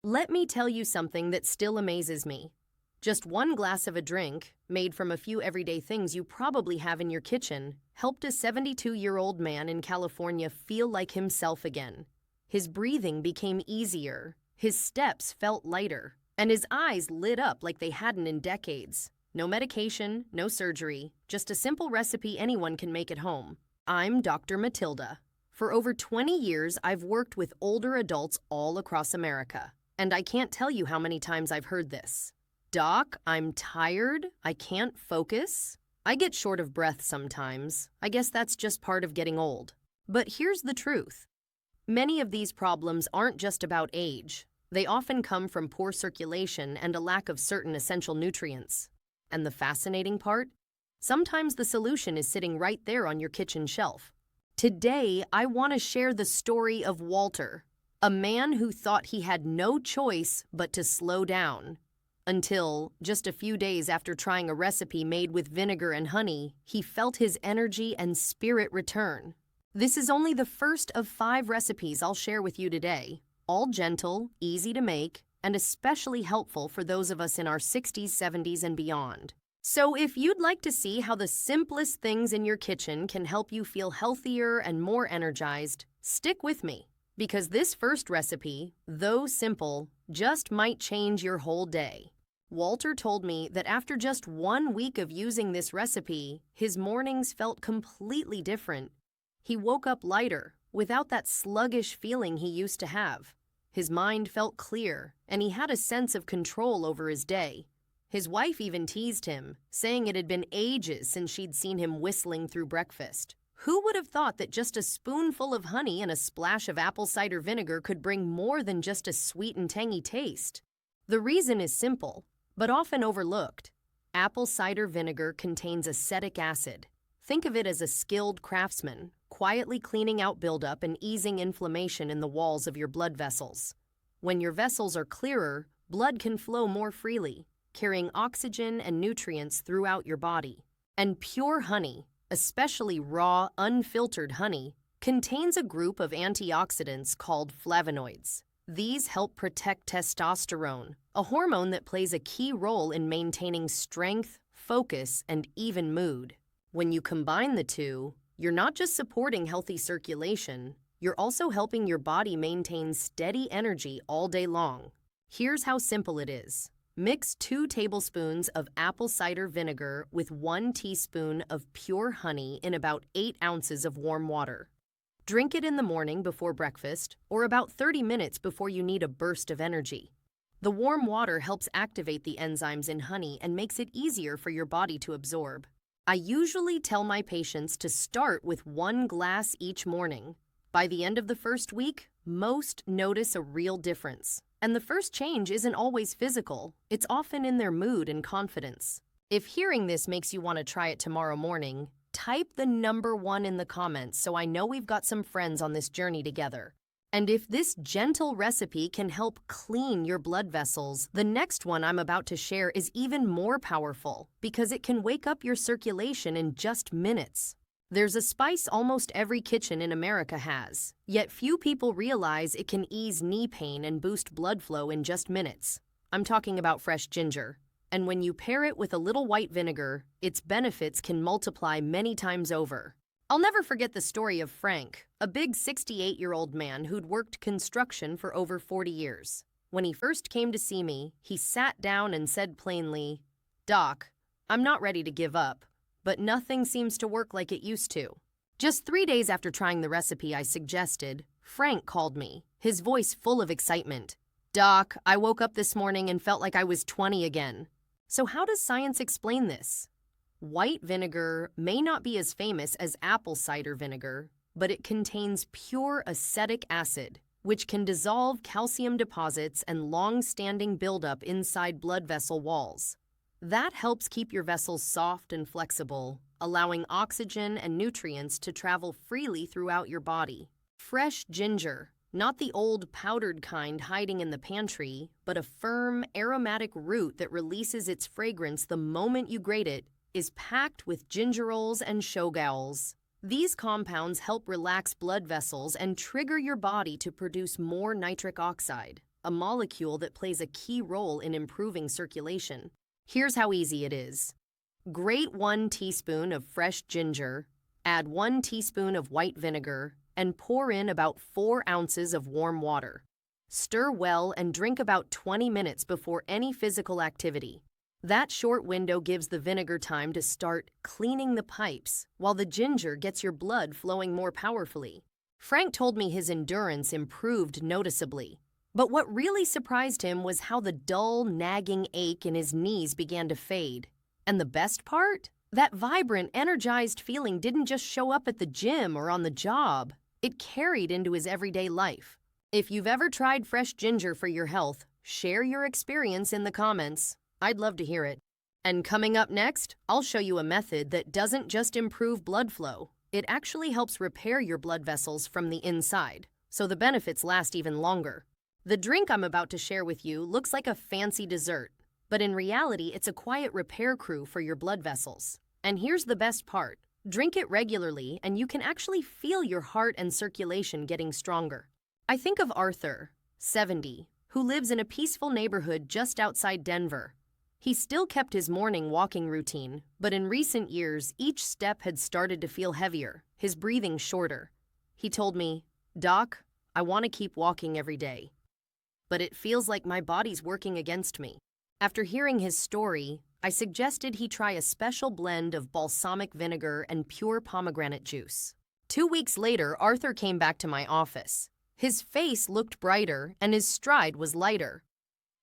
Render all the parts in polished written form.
Let me tell you something that still amazes me. Just one glass of a drink, made from a few everyday things you probably have in your kitchen, helped a 72-year-old man in California feel like himself again. His breathing became easier, his steps felt lighter, and his eyes lit up like they hadn't in decades. No medication, no surgery, just a simple recipe anyone can make at home. I'm Dr. Matilda. For over 20 years, I've worked with older adults all across America, and I can't tell you how many times I've heard this. Doc, I'm tired. I can't focus. I get short of breath sometimes. I guess that's just part of getting old. But here's the truth. Many of these problems aren't just about age. They often come from poor circulation and a lack of certain essential nutrients. And the fascinating part? Sometimes the solution is sitting right there on your kitchen shelf. Today, I want to share the story of Walter, a man who thought he had no choice but to slow down. Until, just a few days after trying a recipe made with vinegar and honey, he felt his energy and spirit return. This is only the first of 5 recipes I'll share with you today, all gentle, easy to make, and especially helpful for those of us in our 60s, 70s, and beyond. So if you'd like to see how the simplest things in your kitchen can help you feel healthier and more energized, stick with me, because this first recipe, though simple, just might change your whole day. Walter told me that after just 1 week of using this recipe, his mornings felt completely different. He woke up lighter, without that sluggish feeling he used to have. His mind felt clear, and he had a sense of control over his day. His wife even teased him, saying it had been ages since she'd seen him whistling through breakfast. Who would have thought that just a spoonful of honey and a splash of apple cider vinegar could bring more than just a sweet and tangy taste? The reason is simple, but often overlooked. Apple cider vinegar contains acetic acid. Think of it as a skilled craftsman, quietly cleaning out buildup and easing inflammation in the walls of your blood vessels. When your vessels are clearer, blood can flow more freely, carrying oxygen and nutrients throughout your body. And pure honey, especially raw, unfiltered honey, contains a group of antioxidants called flavonoids. These help protect testosterone, a hormone that plays a key role in maintaining strength, focus, and even mood. When you combine the two, you're not just supporting healthy circulation, you're also helping your body maintain steady energy all day long. Here's how simple it is. Mix 2 tablespoons of apple cider vinegar with 1 teaspoon of pure honey in about 8 ounces of warm water. Drink it in the morning before breakfast or about 30 minutes before you need a burst of energy. The warm water helps activate the enzymes in honey and makes it easier for your body to absorb. I usually tell my patients to start with 1 glass each morning. By the end of the first week, most notice a real difference. And the first change isn't always physical, it's often in their mood and confidence. If hearing this makes you want to try it tomorrow morning, type the number 1 in the comments so I know we've got some friends on this journey together. And if this gentle recipe can help clean your blood vessels, the next one I'm about to share is even more powerful because it can wake up your circulation in just minutes. There's a spice almost every kitchen in America has, yet few people realize it can ease knee pain and boost blood flow in just minutes. I'm talking about fresh ginger. And when you pair it with a little white vinegar, its benefits can multiply many times over. I'll never forget the story of Frank, a big 68-year-old man who'd worked construction for over 40 years. When he first came to see me, he sat down and said plainly, "Doc, I'm not ready to give up, but nothing seems to work like it used to." Just 3 days after trying the recipe I suggested, Frank called me, his voice full of excitement. "Doc, I woke up this morning and felt like I was 20 again." So how does science explain this? White vinegar may not be as famous as apple cider vinegar, but it contains pure acetic acid, which can dissolve calcium deposits and long-standing buildup inside blood vessel walls. That helps keep your vessels soft and flexible, allowing oxygen and nutrients to travel freely throughout your body. Fresh ginger, not the old powdered kind hiding in the pantry, but a firm, aromatic root that releases its fragrance the moment you grate it, is packed with gingerols and shogaols. These compounds help relax blood vessels and trigger your body to produce more nitric oxide. a molecule that plays a key role in improving circulation. Here's how easy it is. Grate 1 teaspoon of fresh ginger, add 1 teaspoon of white vinegar, and pour in about 4 ounces of warm water. Stir well and drink about 20 minutes before any physical activity. That short window gives the vinegar time to start cleaning the pipes, while the ginger gets your blood flowing more powerfully. Frank told me his endurance improved noticeably. But what really surprised him was how the dull, nagging ache in his knees began to fade. And the best part? That vibrant, energized feeling didn't just show up at the gym or on the job. It carried into his everyday life. If you've ever tried fresh ginger for your health, share your experience in the comments. I'd love to hear it. And coming up next, I'll show you a method that doesn't just improve blood flow. It actually helps repair your blood vessels from the inside, so the benefits last even longer. The drink I'm about to share with you looks like a fancy dessert, but in reality, it's a quiet repair crew for your blood vessels. And here's the best part. Drink it regularly, and you can actually feel your heart and circulation getting stronger. I think of Arthur, 70, who lives in a peaceful neighborhood just outside Denver. He still kept his morning walking routine, but in recent years, each step had started to feel heavier, his breathing shorter. He told me, "Doc, I want to keep walking every day, but it feels like my body's working against me." After hearing his story, I suggested he try a special blend of balsamic vinegar and pure pomegranate juice. 2 weeks later, Arthur came back to my office. His face looked brighter and his stride was lighter.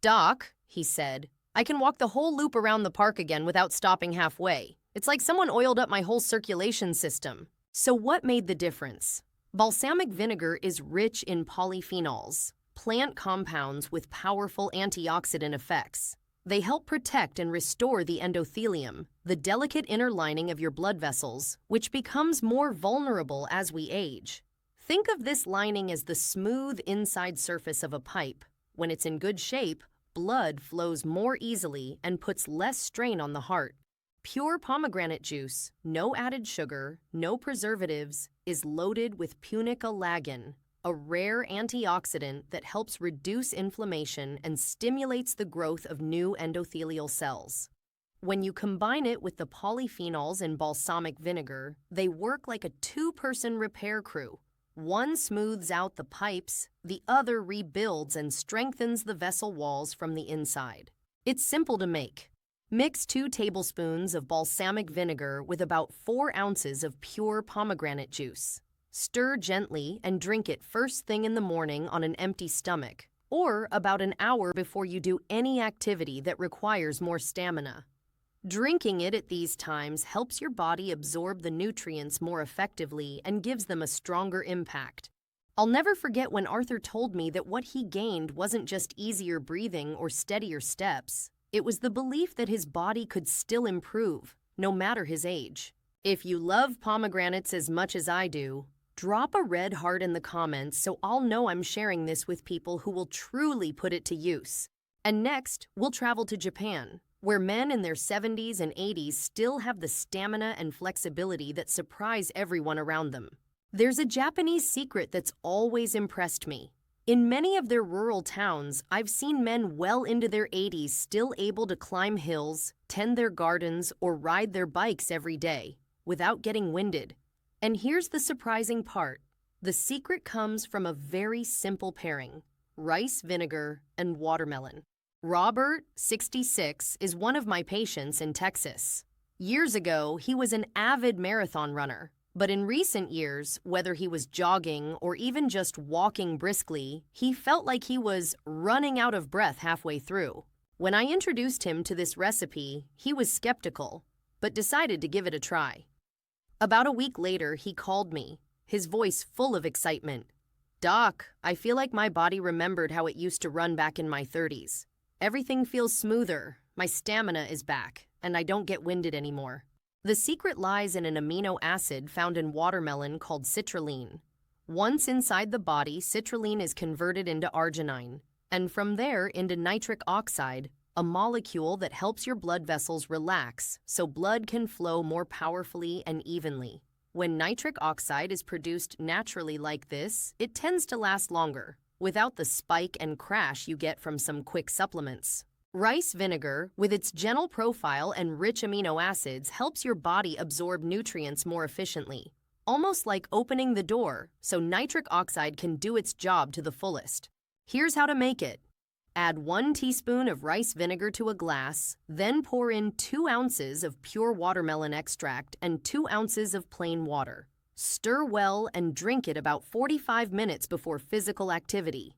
"Doc," he said, "I can walk the whole loop around the park again without stopping halfway. It's like someone oiled up my whole circulation system." So what made the difference? Balsamic vinegar is rich in polyphenols, plant compounds with powerful antioxidant effects. They help protect and restore the endothelium, the delicate inner lining of your blood vessels, which becomes more vulnerable as we age. Think of this lining as the smooth inside surface of a pipe. When it's in good shape, blood flows more easily and puts less strain on the heart. Pure pomegranate juice, no added sugar, no preservatives, is loaded with punicalagin, a rare antioxidant that helps reduce inflammation and stimulates the growth of new endothelial cells. When you combine it with the polyphenols in balsamic vinegar, they work like a two-person repair crew. One smooths out the pipes, the other rebuilds and strengthens the vessel walls from the inside. It's simple to make. Mix 2 tablespoons of balsamic vinegar with about 4 ounces of pure pomegranate juice. Stir gently and drink it first thing in the morning on an empty stomach, or about an hour before you do any activity that requires more stamina. Drinking it at these times helps your body absorb the nutrients more effectively and gives them a stronger impact. I'll never forget when Arthur told me that what he gained wasn't just easier breathing or steadier steps. It was the belief that his body could still improve, no matter his age. If you love pomegranates as much as I do, drop a red heart in the comments so I'll know I'm sharing this with people who will truly put it to use. And next, we'll travel to Japan, where men in their 70s and 80s still have the stamina and flexibility that surprise everyone around them. There's a Japanese secret that's always impressed me. In many of their rural towns, I've seen men well into their 80s still able to climb hills, tend their gardens, or ride their bikes every day without getting winded. And here's the surprising part. The secret comes from a very simple pairing: rice vinegar and watermelon. Robert, 66, is one of my patients in Texas. Years ago, he was an avid marathon runner, but in recent years, whether he was jogging or even just walking briskly, he felt like he was running out of breath halfway through. When I introduced him to this recipe, he was skeptical, but decided to give it a try. About a week later, he called me, his voice full of excitement. "Doc, I feel like my body remembered how it used to run back in my 30s. Everything feels smoother, my stamina is back, and I don't get winded anymore." The secret lies in an amino acid found in watermelon called citrulline. Once inside the body, citrulline is converted into arginine, and from there into nitric oxide, a molecule that helps your blood vessels relax so blood can flow more powerfully and evenly. When nitric oxide is produced naturally like this, it tends to last longer, without the spike and crash you get from some quick supplements. Rice vinegar, with its gentle profile and rich amino acids, helps your body absorb nutrients more efficiently, almost like opening the door so nitric oxide can do its job to the fullest. Here's how to make it. Add 1 teaspoon of rice vinegar to a glass, then pour in 2 ounces of pure watermelon extract and 2 ounces of plain water. Stir well and drink it about 45 minutes before physical activity.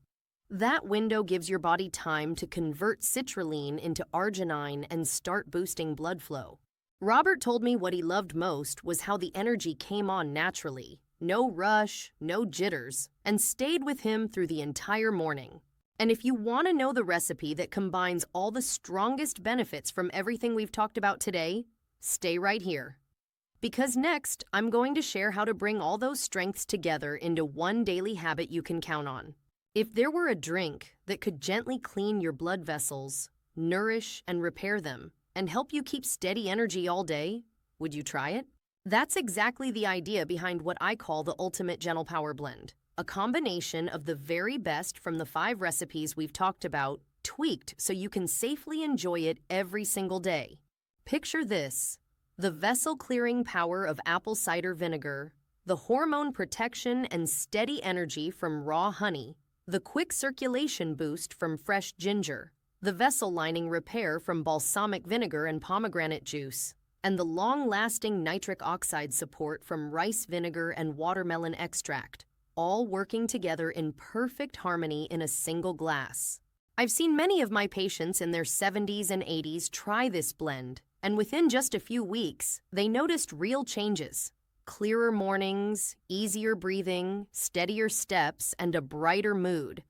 That window gives your body time to convert citrulline into arginine and start boosting blood flow. Robert told me what he loved most was how the energy came on naturally, no rush, no jitters, and stayed with him through the entire morning. And if you want to know the recipe that combines all the strongest benefits from everything we've talked about today, stay right here. Because next, I'm going to share how to bring all those strengths together into one daily habit you can count on. If there were a drink that could gently clean your blood vessels, nourish and repair them, and help you keep steady energy all day, would you try it? That's exactly the idea behind what I call the Ultimate Gentle Power Blend. A combination of the very best from the 5 recipes we've talked about, tweaked so you can safely enjoy it every single day. Picture this: the vessel-clearing power of apple cider vinegar, the hormone protection and steady energy from raw honey, the quick circulation boost from fresh ginger, the vessel lining repair from balsamic vinegar and pomegranate juice, and the long-lasting nitric oxide support from rice vinegar and watermelon extract, all working together in perfect harmony in a single glass. I've seen many of my patients in their 70s and 80s try this blend, and within just a few weeks, they noticed real changes. Clearer mornings, easier breathing, steadier steps, and a brighter mood.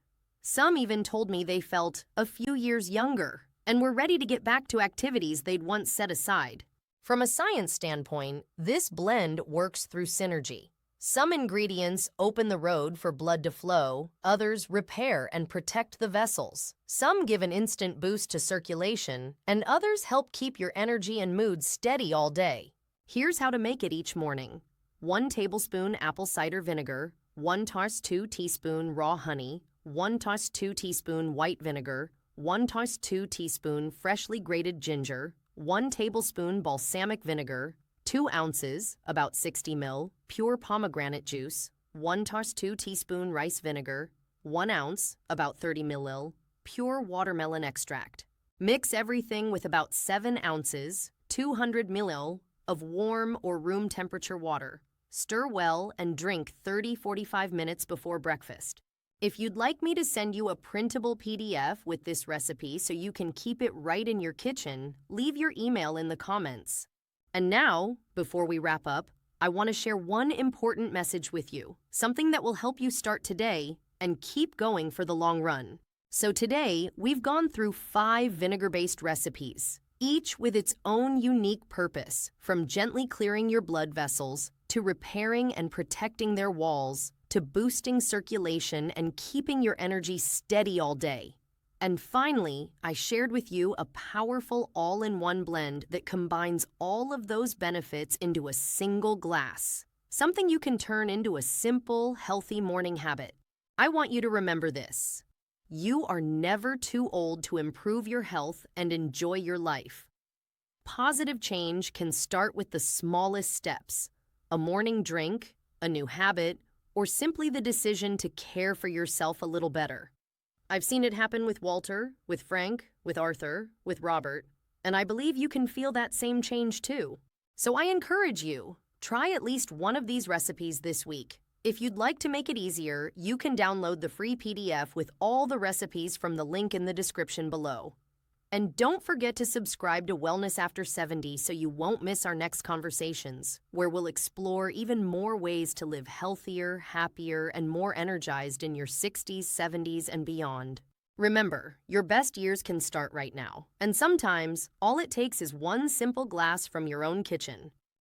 Some even told me they felt a few years younger and were ready to get back to activities they'd once set aside. From a science standpoint, this blend works through synergy. Some ingredients open the road for blood to flow, others repair and protect the vessels. Some give an instant boost to circulation, and others help keep your energy and mood steady all day. Here's how to make it each morning. 1 tablespoon apple cider vinegar, 2 teaspoon raw honey, 2 teaspoon white vinegar, 2 teaspoon freshly grated ginger, 1 tablespoon balsamic vinegar, 2 ounces, about 60 ml, pure pomegranate juice, 2 teaspoon rice vinegar, 1 ounce, about 30 ml, pure watermelon extract. Mix everything with about 7 ounces, 200 ml, of warm or room temperature water. Stir well and drink 30-45 minutes before breakfast. If you'd like me to send you a printable PDF with this recipe so you can keep it right in your kitchen, leave your email in the comments. And now, before we wrap up, I want to share one important message with you, something that will help you start today and keep going for the long run. So today, we've gone through 5 vinegar-based recipes, each with its own unique purpose, from gently clearing your blood vessels, to repairing and protecting their walls, to boosting circulation and keeping your energy steady all day. And finally, I shared with you a powerful all-in-one blend that combines all of those benefits into a single glass, something you can turn into a simple, healthy morning habit. I want you to remember this: you are never too old to improve your health and enjoy your life. Positive change can start with the smallest steps: a morning drink, a new habit, or simply the decision to care for yourself a little better. I've seen it happen with Walter, with Frank, with Arthur, with Robert, and I believe you can feel that same change too. So I encourage you, try at least one of these recipes this week. If you'd like to make it easier, you can download the free PDF with all the recipes from the link in the description below. And don't forget to subscribe to Wellness After 70 so you won't miss our next conversations, where we'll explore even more ways to live healthier, happier, and more energized in your 60s, 70s, and beyond. Remember, your best years can start right now, and sometimes all it takes is one simple glass from your own kitchen.